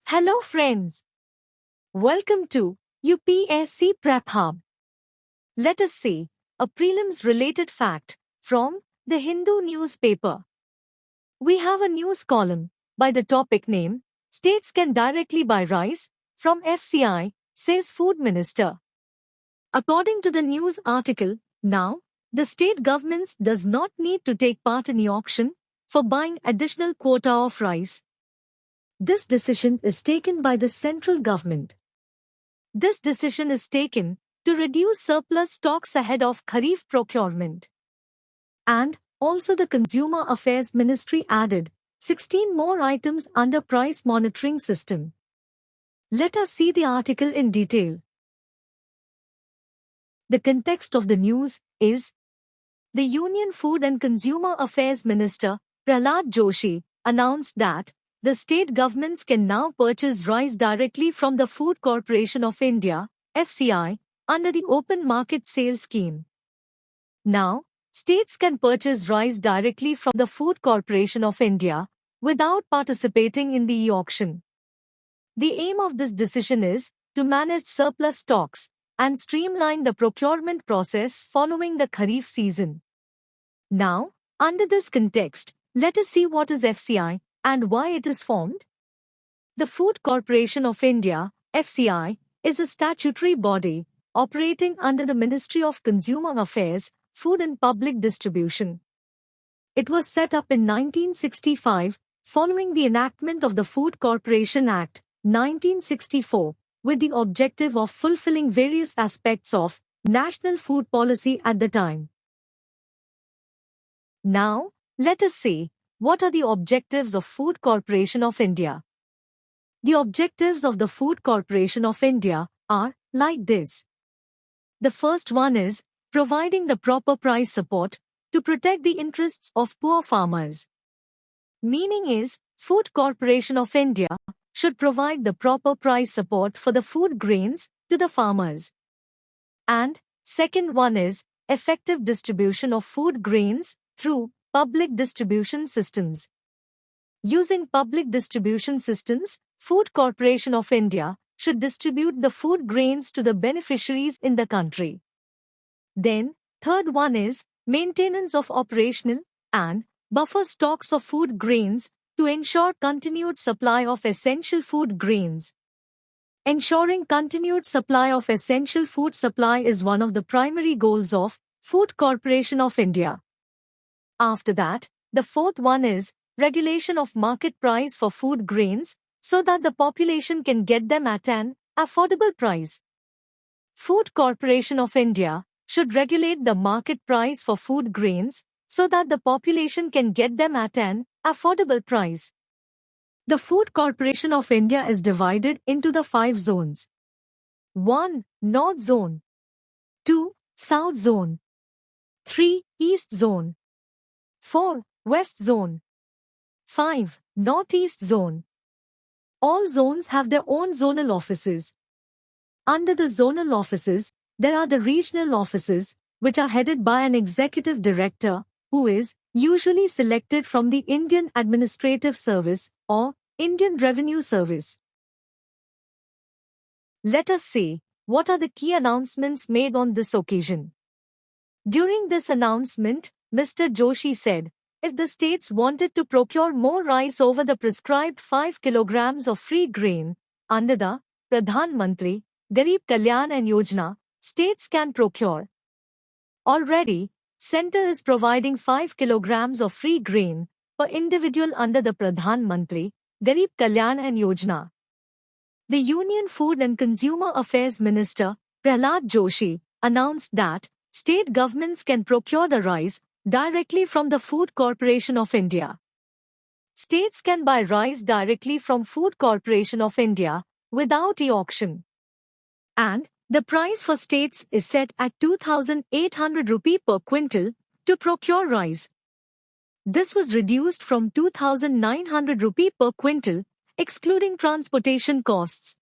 Hello friends. Welcome to UPSC Prep Hub. Let us see a prelims related fact from the Hindu newspaper. We have a news column by the topic name States can directly buy rice from FCI, says Food Minister. According to the news article, now the state governments does not need to take part in the auction for buying additional quota of rice. This decision is taken by the central government. This decision is taken to reduce surplus stocks ahead of Kharif procurement. And also the Consumer Affairs Ministry added 16 more items under price monitoring system. Let us see the article in detail. The context of the news is the Union Food and Consumer Affairs Minister, Prahlad Joshi, announced that the state governments can now purchase rice directly from the Food Corporation of India, FCI, under the Open Market Sale Scheme. Now, states can purchase rice directly from the Food Corporation of India without participating in the e-auction. The aim of this decision is to manage surplus stocks and streamline the procurement process following the Kharif season. Now, under this context, let us see what is FCI and why it is formed. The Food Corporation of India, FCI, is a statutory body operating under the Ministry of Consumer Affairs, Food and Public Distribution. It was set up in 1965 following the enactment of the Food Corporation Act, 1964, with the objective of fulfilling various aspects of national food policy at the time. Now, let us see what are the objectives of Food Corporation of India. The objectives of the Food Corporation of India are like this. The first one is providing the proper price support to protect the interests of poor farmers. Meaning is, Food Corporation of India should provide the proper price support for the food grains to the farmers. And second one is effective distribution of food grains through public distribution systems. Using public distribution systems, Food Corporation of India should distribute the food grains to the beneficiaries in the country. Then, third one is maintenance of operational and buffer stocks of food grains to ensure continued supply of essential food grains. Ensuring continued supply of essential food supply is one of the primary goals of Food Corporation of India. After that, the fourth one is regulation of market price for food grains so that the population can get them at an affordable price. Food Corporation of India should regulate the market price for food grains so that the population can get them at an affordable price. The Food Corporation of India is divided into the 5 zones. 1. North Zone. 2. South Zone. 3. East Zone. 4. West Zone. 5. Northeast Zone. All zones have their own zonal offices. Under the zonal offices, there are the regional offices, which are headed by an executive director, who is usually selected from the Indian Administrative Service or Indian Revenue Service. Let us see what are the key announcements made on this occasion. During this announcement, Mr. Joshi said, if the states wanted to procure more rice over the prescribed 5 kilograms of free grain, under the Pradhan Mantri, Garib Kalyan and Yojana, states can procure. Already, Centre is providing 5 kilograms of free grain per individual under the Pradhan Mantri, Garib Kalyan and Yojana. The Union Food and Consumer Affairs Minister, Prahlad Joshi, announced that state governments can procure the rice directly from the Food Corporation of India. States can buy rice directly from Food Corporation of India without e-auction. And the price for states is set at 2,800 rupee per quintal to procure rice. This was reduced from 2,900 rupee per quintal, excluding transportation costs.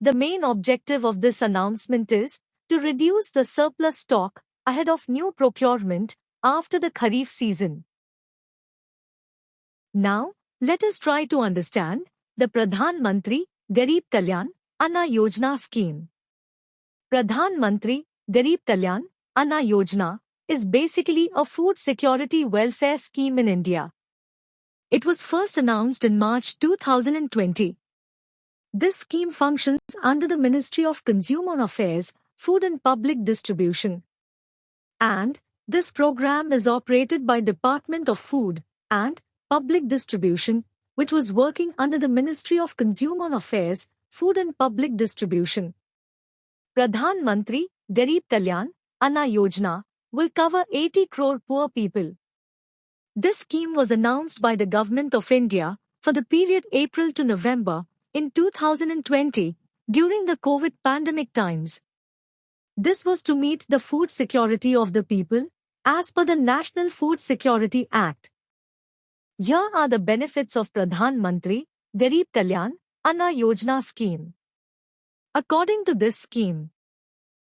The main objective of this announcement is to reduce the surplus stock ahead of new procurement after the Kharif season. Now, let us try to understand The Pradhan Mantri Garib Kalyan Anna Yojana scheme. Pradhan Mantri Garib Kalyan Anna Yojana is basically a food security welfare scheme in India. It was first announced in March 2020. This scheme functions under the Ministry of Consumer Affairs, Food and Public Distribution. And this program is operated by Department of Food and Public Distribution, which was working under the Ministry of Consumer Affairs, Food and Public Distribution. Pradhan Mantri Garib Kalyan Anna Yojana will cover 80 crore poor people. This scheme was announced by the Government of India for the period April to November in 2020 during the COVID pandemic times. This was to meet the food security of the people as per the National Food Security Act. Here are the benefits of Pradhan Mantri Garib Kalyan Anna Yojana scheme. According to this scheme,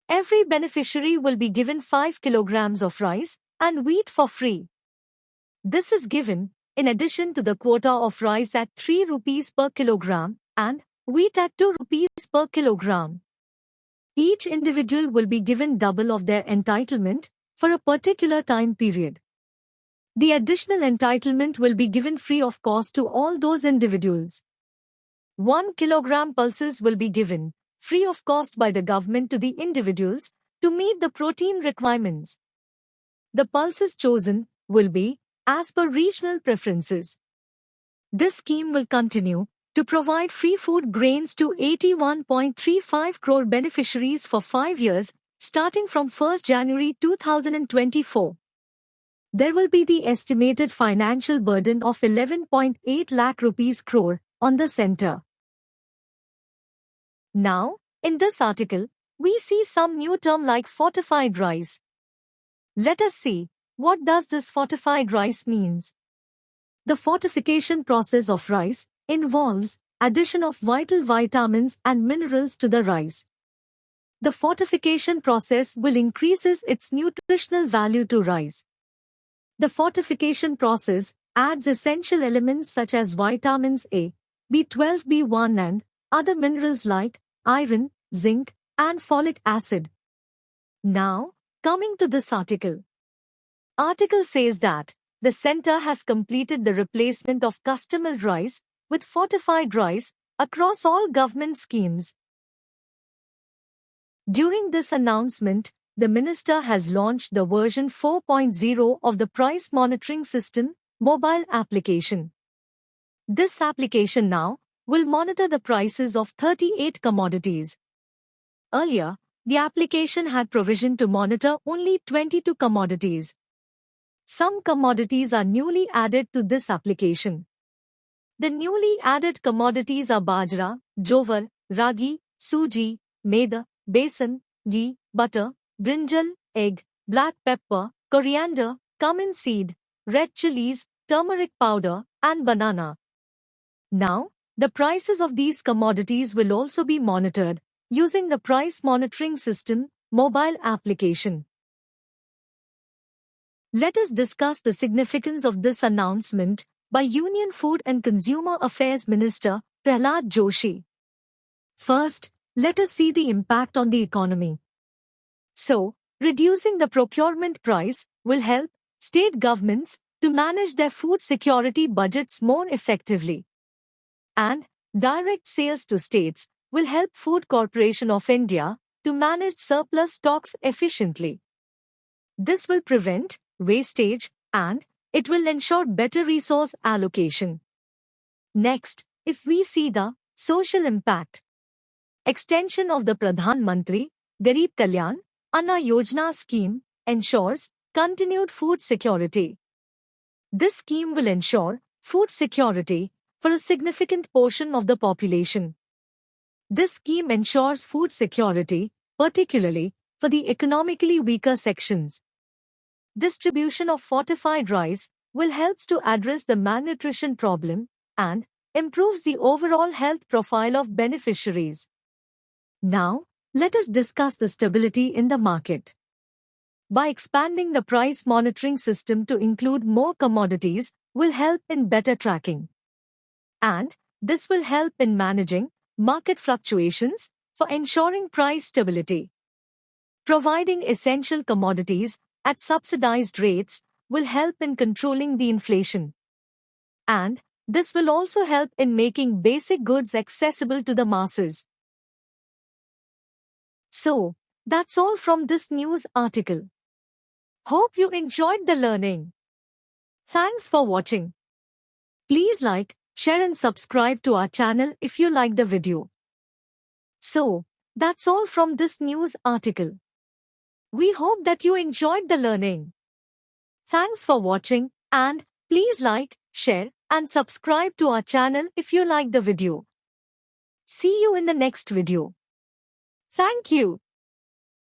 every beneficiary will be given 5 kilograms of rice and wheat for free. This is given in addition to the quota of rice at 3 rupees per kilogram and wheat at 2 rupees per kilogram. Each individual will be given double of their entitlement for a particular time period. The additional entitlement will be given free of cost to all those individuals. 1 kilogram pulses will be given free of cost by the government to the individuals to meet the protein requirements. The pulses chosen will be as per regional preferences. This scheme will continue to provide free food grains to 81.35 crore beneficiaries for 5 years, starting from 1st January 2024. There will be the estimated financial burden of 11.8 lakh rupees crore on the center. Now, in this article, we see some new term like fortified rice. Let us see, what does this fortified rice means? The fortification process of rice involves addition of vital vitamins and minerals to the rice. The fortification process will increases its nutritional value to rice. The fortification process adds essential elements such as vitamins A, B12, B1 and other minerals like iron, zinc, and folic acid. Now, coming to this article. Article says that the center has completed the replacement of custom rice with fortified rice across all government schemes. During this announcement, the minister has launched the version 4.0 of the Price Monitoring System mobile application. This application now will monitor the prices of 38 commodities. Earlier, the application had provision to monitor only 22 commodities. Some commodities are newly added to this application. The newly added commodities are bajra, jowar, ragi, suji, maida, besan, ghee, butter, brinjal, egg, black pepper, coriander, cumin seed, red chilies, turmeric powder, and banana. Now, the prices of these commodities will also be monitored using the Price Monitoring System mobile application. Let us discuss the significance of this announcement by Union Food and Consumer Affairs Minister Prahlad Joshi. First, let us see the impact on the economy. So, reducing the procurement price will help state governments to manage their food security budgets more effectively. And direct sales to states will help Food Corporation of India to manage surplus stocks efficiently. This will prevent wastage and it will ensure better resource allocation. Next, if we see the social impact. Extension of the Pradhan Mantri Garib Kalyan Anna Yojana scheme ensures continued food security. This scheme will ensure food security for a significant portion of the population. This scheme ensures food security, particularly for the economically weaker sections. Distribution of fortified rice will help to address the malnutrition problem and improves the overall health profile of beneficiaries. Now, let us discuss the stability in the market. By expanding the price monitoring system to include more commodities will help in better tracking. And This will help in managing market fluctuations for ensuring price stability. Providing essential commodities at subsidized rates will help in controlling the inflation. And this will also help in making basic goods accessible to the masses. So, that's all from this news article. Hope you enjoyed the learning. Thanks for watching. Please like, share and subscribe to our channel if you like the video. So, that's all from this news article. We hope that you enjoyed the learning. Thanks for watching and please like, share and subscribe to our channel if you like the video. See you in the next video. Thank you.